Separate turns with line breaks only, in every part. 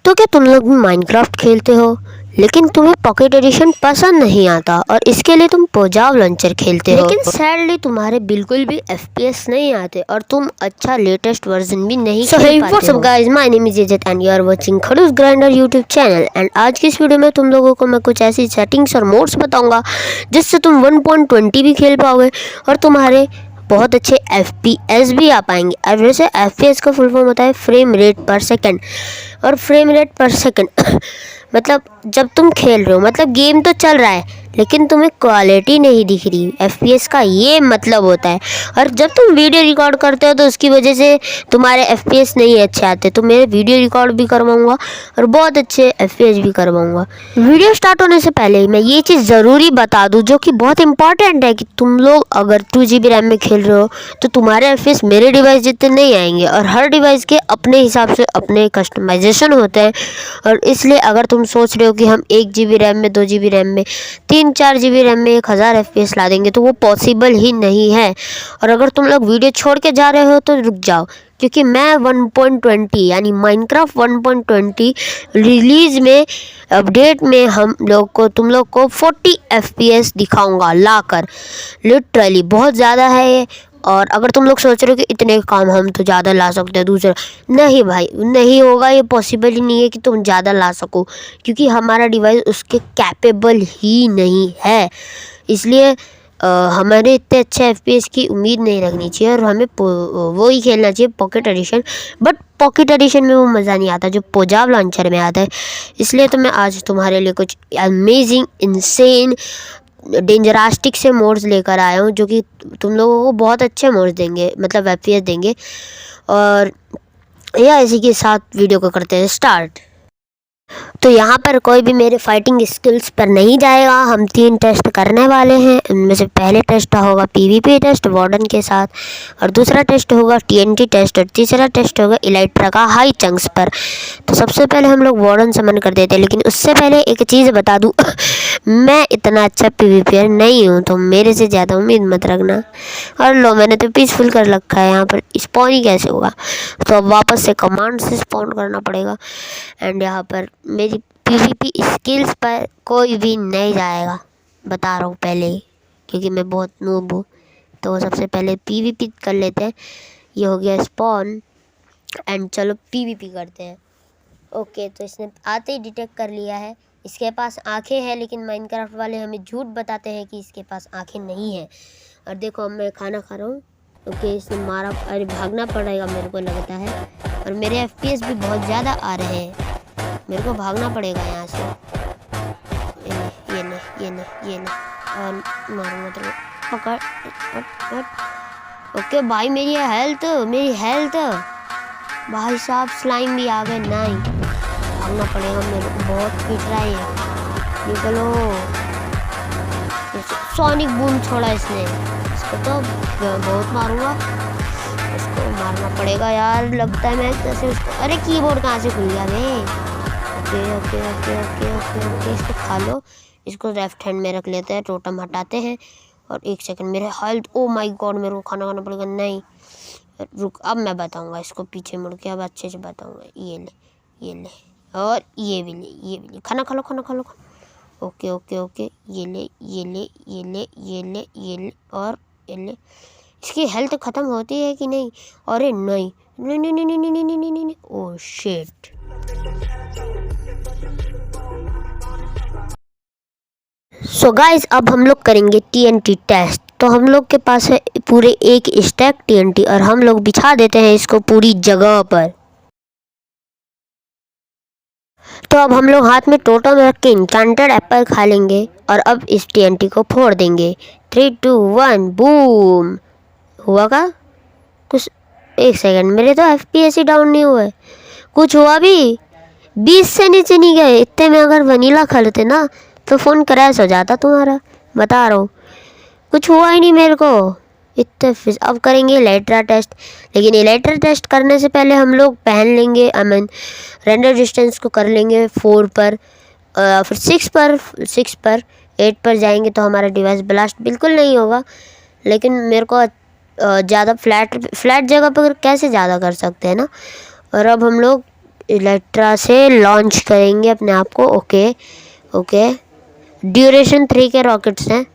तो क्या तुम लोग भी माइनक्राफ्ट खेलते हो लेकिन तुम्हें पॉकेट एडिशन पसंद नहीं आता और इसके लिए तुम पोजाव लॉन्चर खेलते हो, लेकिन सैडली तुम्हारे बिल्कुल भी एफपीएस नहीं आते और तुम अच्छा लेटेस्ट वर्जन भी नहीं खेल पाते हो। What's up guys, my name is इज्जत एंड यू आर वाचिंग खड़ूस ग्राइंडर यूट्यूब चैनल। एंड आज की इस वीडियो में तुम लोगों को मैं कुछ ऐसी सेटिंग्स और मोड्स बताऊंगा जिससे तुम 1.20 भी खेल पाओगे और तुम्हारे बहुत अच्छे FPS भी आ पाएंगे। और वैसे FPS का फुल फॉर्म होता है फ्रेम रेट पर सेकंड, और फ्रेम रेट पर सेकंड मतलब जब तुम खेल रहे हो, मतलब गेम तो चल रहा है लेकिन तुम्हें क्वालिटी नहीं दिख रही, FPS का ये मतलब होता है। और जब तुम वीडियो रिकॉर्ड करते हो तो उसकी वजह से तुम्हारे FPS नहीं अच्छे आते, तो मैं वीडियो रिकॉर्ड भी करवाऊँगा और बहुत अच्छे FPS भी करवाऊँगा। वीडियो स्टार्ट होने से पहले मैं ये चीज़ ज़रूरी बता दूँ जो कि बहुत इंपॉर्टेंट है कि तुम लोग अगर 2 GB रैम में खेल रहे हो तो तुम्हारे FPS मेरे डिवाइस जितने नहीं आएंगे, और हर डिवाइस के अपने हिसाब से अपने कस्टमाइजेशन होते हैं। और इसलिए अगर तुम सोच रहे हो कि हम 1 GB रैम में, 2 GB रैम में, 3-4 GB रैम में 1000 FPS ला देंगे तो वो पॉसिबल ही नहीं है। और अगर तुम लोग वीडियो छोड़ के जा रहे हो तो रुक जाओ, क्योंकि मैं 1.20 यानी माइनक्राफ्ट 1.20 रिलीज में अपडेट में तुम लोग को 40 FPS दिखाऊंगा लाकर। लिटरली बहुत ज़्यादा है ये। और अगर तुम लोग सोच रहे हो कि इतने काम हम तो ज़्यादा ला सकते हैं, दूसरा नहीं भाई, नहीं होगा, ये पॉसिबल ही नहीं है कि तुम ज़्यादा ला सको, क्योंकि हमारा डिवाइस उसके कैपेबल ही नहीं है। इसलिए हमारे इतने अच्छे FPS की उम्मीद नहीं रखनी चाहिए और हमें वो ही खेलना चाहिए pocket edition. But pocket edition में वो मज़ा नहीं आता जो पोजाव लॉन्चर में आता है। इसलिए तो मैं आज तुम्हारे लिए कुछ अमेजिंग, इनसेन, डेंजरास्टिक से मोड्स लेकर आया हूँ जो कि तुम लोगों को बहुत अच्छे मोड्स देंगे, मतलब FPS देंगे। और या इसी के साथ वीडियो को करते हैं स्टार्ट। तो यहाँ पर कोई भी मेरे फाइटिंग स्किल्स पर नहीं जाएगा। हम 3 टेस्ट करने वाले हैं। उनमें से पहले टेस्ट होगा PvP टेस्ट वार्डन के साथ, और दूसरा टेस्ट होगा TNT टेस्ट, और तीसरा टेस्ट होगा इलाइट्रा का हाई चंक्स पर। तो सबसे पहले हम लोग वार्डन समन कर देते हैं, लेकिन उससे पहले एक चीज़ बता दूँ मैं इतना अच्छा PvPer नहीं हूँ, तो मेरे से ज़्यादा उम्मीद मत रखना। और लो, मैंने तो पीसफुल कर रखा है। यहाँ पर स्पॉन ही कैसे होगा, तो अब वापस से कमांड से स्पॉन करना पड़ेगा। एंड यहाँ पर मेरी PvP स्किल्स पर कोई भी नहीं जाएगा, बता रहा हूँ पहले ही, क्योंकि मैं बहुत नूब हूँ। तो सबसे पहले PvP कर लेते हैं। ये हो गया स्पॉन, एंड चलो PvP करते हैं। ओके, तो इसने आते ही डिटेक्ट कर लिया है। इसके पास आंखें हैं, लेकिन माइनक्राफ्ट वाले हमें झूठ बताते हैं कि इसके पास आंखें नहीं हैं। और देखो, अब मैं खाना खा रहा हूँ। ओके, इसने मारा। अरे भागना पड़ेगा मेरे को लगता है, और मेरे FPS भी बहुत ज़्यादा आ रहे हैं। मेरे को भागना पड़ेगा यहाँ से। ये नहीं और मारूंगा तो पकड़। ओके भाई, मेरी हेल्थ भाई साहब, स्लाइम भी आ गए। नहीं, भागना पड़ेगा मेरे को, बहुत पीट रहा है। निकलो। सोनिक बूम छोड़ा इसने, इसको तो बहुत मारूंगा। इसको मारना पड़ेगा यार, लगता है मैं कैसे उसको। अरे कीबोर्ड कहाँ से खुल गया बे। ओके, इसको खा लो। इसको लेफ्ट हैंड में रख लेते हैं, टोटम हटाते हैं। और 1 सेकंड, मेरे हेल्थ, ओ माय गॉड, मेरे को खाना खाना पड़ेगा। नहीं रुक, अब मैं बताऊंगा इसको, पीछे मुड़ के अब अच्छे से बताऊंगा। ये ले और ये भी ले। खाना खा लो। ओके, ये ले और ये ले। इसकी हेल्थ ख़त्म होती है कि नहीं? अरे नहीं। Oh shit. सो गाइस, अब हम लोग करेंगे TNT टेस्ट। तो हम लोग के पास है पूरे 1 स्टैक TNT, और हम लोग बिछा देते हैं इसको पूरी जगह पर। तो अब हम लोग हाथ में टोटम रख के इंचेंटेड एप्पल खा लेंगे, और अब इस TNT को फोड़ देंगे। 3, 2, 1 बूम। हुआ का कुछ? 1 सेकंड, मेरे तो FPS ही डाउन नहीं हुआ है। कुछ हुआ भी? 20 से नीचे नहीं गए। इतने में अगर वनीला खा लेते ना तो फ़ोन क्रैश हो जाता तुम्हारा, बता रहा हूँ। कुछ हुआ ही नहीं मेरे को इतने। अब करेंगे इलाइट्रा टेस्ट, लेकिन इलाइट्रा टेस्ट करने से पहले हम लोग पहन लेंगे, रेंडर डिस्टेंस को कर लेंगे 4 पर, फिर 6 पर 8 पर जाएंगे तो हमारा डिवाइस ब्लास्ट बिल्कुल नहीं होगा। लेकिन मेरे को ज़्यादा फ्लैट जगह पर कैसे ज़्यादा कर सकते हैं ना। और अब हम लोग इलेक्ट्रा से लॉन्च करेंगे अपने आप को। ओके ओके, ड्यूरेशन 3 के रॉकेट्स हैं।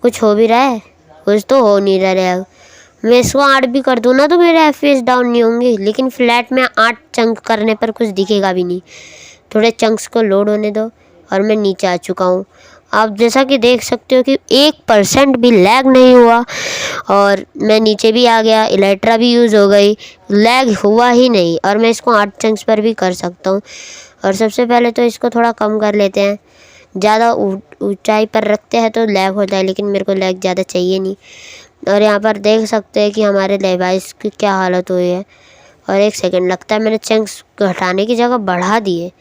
कुछ हो भी रहा है? कुछ तो हो नहीं रहा है। मैं इसको 8 भी कर दूँ ना तो मेरे FPS डाउन नहीं होंगे, लेकिन फ्लैट में 8 चंक करने पर कुछ दिखेगा भी नहीं। थोड़े चंक्स को लोड होने दो। और मैं नीचे आ चुका हूँ। आप जैसा कि देख सकते हो कि 1% भी लैग नहीं हुआ और मैं नीचे भी आ गया। इलेक्ट्रा भी यूज़ हो गई, लैग हुआ ही नहीं। और मैं इसको 8 चंक्स पर भी कर सकता हूँ। और सबसे पहले तो इसको थोड़ा कम कर लेते हैं। ज़्यादा ऊंचाई पर रखते हैं तो लैग होता है, लेकिन मेरे को लैग ज़्यादा चाहिए नहीं। और यहाँ पर देख सकते हैं कि हमारे डिवाइस की क्या हालत हुई है। और 1 सेकंड, लगता है मैंने चंक्स घटाने की जगह बढ़ा दिए।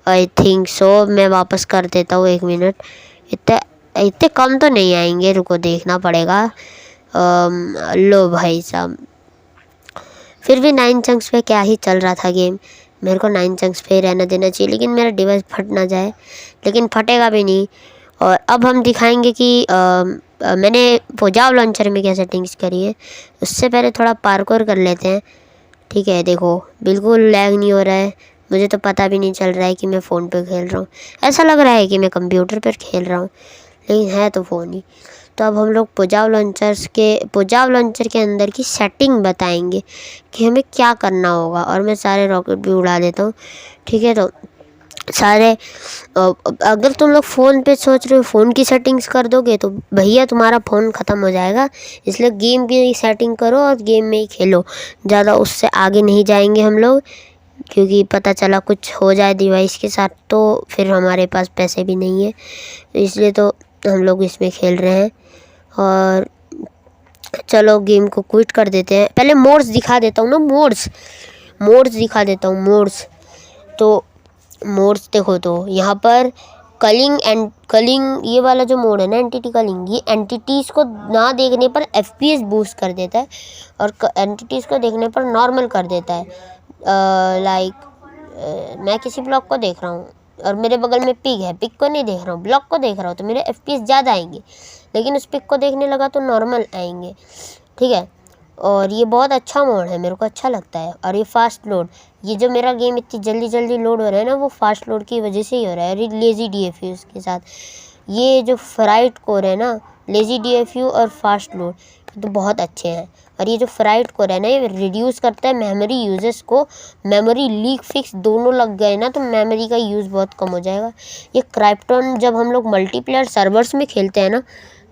I think so. मैं वापस कर देता हूँ 1 मिनट। इतने इतने कम तो नहीं आएंगे, रुको देखना पड़ेगा। लो भाई साहब, फिर भी 9 चंक्स पे क्या ही चल रहा था गेम। मेरे को 9 चंक्स पे रहना देना चाहिए, लेकिन मेरा डिवाइस फट ना जाए। लेकिन फटेगा भी नहीं। और अब हम दिखाएंगे कि मैंने पोजाव लॉन्चर में क्या सेटिंग्स करी है। उससे पहले थोड़ा पार्कोर कर लेते हैं। ठीक है, देखो बिल्कुल लैग नहीं हो रहा है। मुझे तो पता भी नहीं चल रहा है कि मैं फ़ोन पे खेल रहा हूँ। ऐसा लग रहा है कि मैं कंप्यूटर पर खेल रहा हूँ, लेकिन है तो फ़ोन ही। तो अब हम लोग पोजाव लॉन्चर के अंदर की सेटिंग बताएंगे कि हमें क्या करना होगा। और मैं सारे रॉकेट भी उड़ा देता हूँ। ठीक है, तो सारे अगर तुम लोग फ़ोन पे सोच रहे हो फ़ोन की सेटिंग्स कर दोगे तो भैया तुम्हारा फ़ोन ख़त्म हो जाएगा। इसलिए गेम की सेटिंग करो और गेम में ही खेलो। ज़्यादा उससे आगे नहीं जाएंगे हम लोग, क्योंकि पता चला कुछ हो जाए डिवाइस के साथ तो फिर हमारे पास पैसे भी नहीं है। इसलिए तो हम लोग इसमें खेल रहे हैं। और चलो गेम को क्विट कर देते हैं। पहले मोड्स दिखा देता हूँ ना, मोड्स दिखा देता हूँ। तो मोड्स देखो, तो यहाँ पर कलिंग ये वाला जो मोड है ना, एंटिटी कलिंग, ये एंटिटीज़ को ना देखने पर FPS बूस्ट कर देता है और एंटिटीज़ को देखने पर नॉर्मल कर देता है। मैं किसी ब्लॉक को देख रहा हूँ और मेरे बगल में पिग है, पिग को नहीं देख रहा हूँ, ब्लॉक को देख रहा हूँ, तो मेरे FPS ज़्यादा आएंगे। लेकिन उस पिग को देखने लगा तो नॉर्मल आएंगे। ठीक है, और ये बहुत अच्छा मोड है, मेरे को अच्छा लगता है। और ये फास्ट लोड, ये जो मेरा गेम इतनी जल्दी लोड हो रहा है ना, वो फास्ट लोड की वजह से ही हो रहा है। लेज़ी DFU के साथ ये जो फ्राइट कोर है ना, लेज़ी DFU और फास्ट लोड, तो बहुत अच्छे हैं। और ये जो फ्राइट कोर है ना, ये रिड्यूस करता है मेमोरी यूजेस को। मेमोरी लीक फिक्स दोनों लग गए ना तो मेमोरी का यूज़ बहुत कम हो जाएगा। ये क्राइप्टन जब हम लोग मल्टीप्लेयर सर्वर्स में खेलते हैं ना,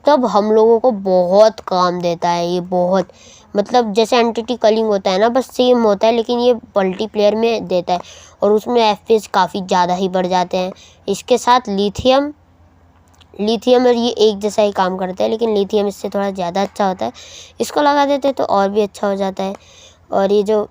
तब हम लोगों को बहुत काम देता है। ये बहुत, मतलब जैसे एंटिटी कलिंग होता है ना, बस सेम होता है, लेकिन ये मल्टीप्लेयर में देता है और उसमें FPS काफ़ी ज़्यादा ही बढ़ जाते हैं। इसके साथ लिथियम और ये एक जैसा ही काम करता है, लेकिन लिथियम इससे थोड़ा ज़्यादा अच्छा होता है। इसको लगा देते तो और भी अच्छा हो जाता है। और ये जो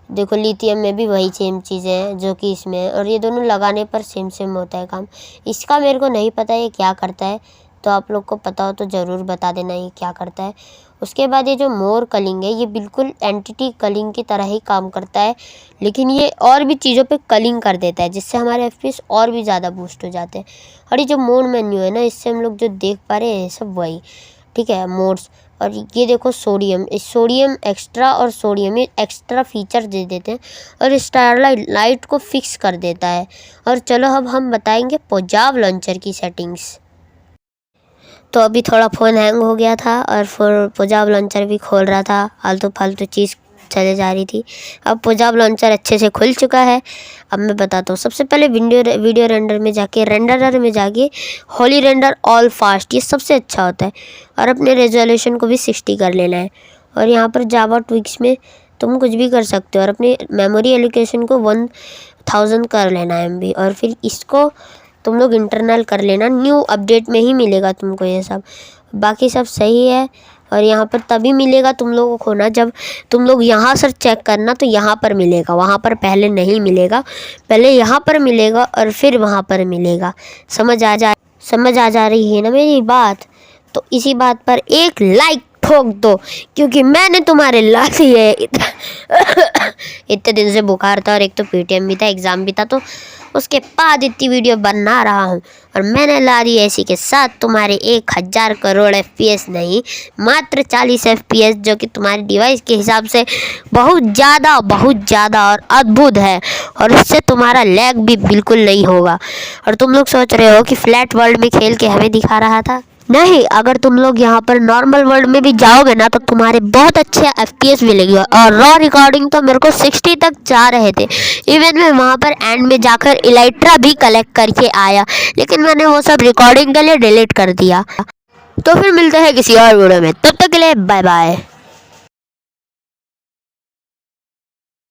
देखो, लिथियम में भी वही सेम चीज़ें हैं जो कि इसमें है, और ये दोनों लगाने पर सेम होता है काम। इसका मेरे को नहीं पता ये क्या करता है, तो आप लोग को पता हो तो ज़रूर बता देना ये क्या करता है। उसके बाद ये जो मोर कलिंग है, ये बिल्कुल एंटिटी कलिंग की तरह ही काम करता है, लेकिन ये और भी चीज़ों पे कलिंग कर देता है, जिससे हमारे FPS और भी ज़्यादा बूस्ट हो जाते हैं। और ये जो मोड मेन्यू है ना, इससे हम लोग जो देख पा रहे हैं सब वही। ठीक है, मोड्स। और ये देखो सोडियम एक्स्ट्रा, और सोडियम ये एक्स्ट्रा फीचर दे देते हैं और स्टारलाइट लाइट को फिक्स कर देता है। और चलो अब हम बताएंगे पोजाव लॉन्चर की सेटिंग्स। तो अभी थोड़ा फ़ोन हैंग हो गया था और फिर पोजाव लॉन्चर भी खोल रहा था, आलतू फालतू चीज़ चले जा रही थी। अब पोजाव लॉन्चर अच्छे से खुल चुका है। अब मैं बताता हूँ, सबसे पहले वीडियो रेंडर में जाके होली रेंडर ऑल फास्ट, ये सबसे अच्छा होता है। और अपने रेजोल्यूशन को भी 60 कर लेना है। और यहाँ पर जावा ट्विक्स में तुम कुछ भी कर सकते हो और अपनी मेमोरी एलोकेशन को 1000 कर लेना है MB। और फिर इसको तुम लोग इंटरनल कर लेना, न्यू अपडेट में ही मिलेगा तुमको ये सब। बाकी सब सही है। और यहाँ पर तभी मिलेगा तुम लोगों को ना, जब तुम लोग यहाँ से चेक करना तो यहाँ पर मिलेगा, वहाँ पर पहले नहीं मिलेगा। पहले यहाँ पर मिलेगा और फिर वहाँ पर मिलेगा। समझ आ जा रही है ना मेरी बात? तो इसी बात पर एक लाइक ठोक दो, क्योंकि मैंने तुम्हारे ला दिए। इतने दिन से बुखार था और एक तो PTM भी था, एग्ज़ाम भी था, तो उसके बाद इतनी वीडियो बना रहा हूँ। और मैंने ला दी ऐसी के साथ तुम्हारे 1000 करोड़ FPS नहीं, मात्र 40 FPS, जो कि तुम्हारे डिवाइस के हिसाब से बहुत ज़्यादा और अद्भुत है। और इससे तुम्हारा लैग भी बिल्कुल नहीं होगा। और तुम लोग सोच रहे हो कि फ्लैट वर्ल्ड में खेल के हमें दिखा रहा था, नहीं, अगर तुम लोग यहाँ पर नॉर्मल वर्ल्ड में भी जाओगे ना तो तुम्हारे बहुत अच्छे FPS मिलेगी। और रॉ रिकॉर्डिंग तो मेरे को 60 तक जा रहे थे। इवन मैं वहाँ पर एंड में जाकर इलाइट्रा भी कलेक्ट करके आया, लेकिन मैंने वो सब रिकॉर्डिंग के लिए डिलीट कर दिया। तो फिर मिलते हैं किसी और वीडियो में, तब तक के लिए बाय बाय।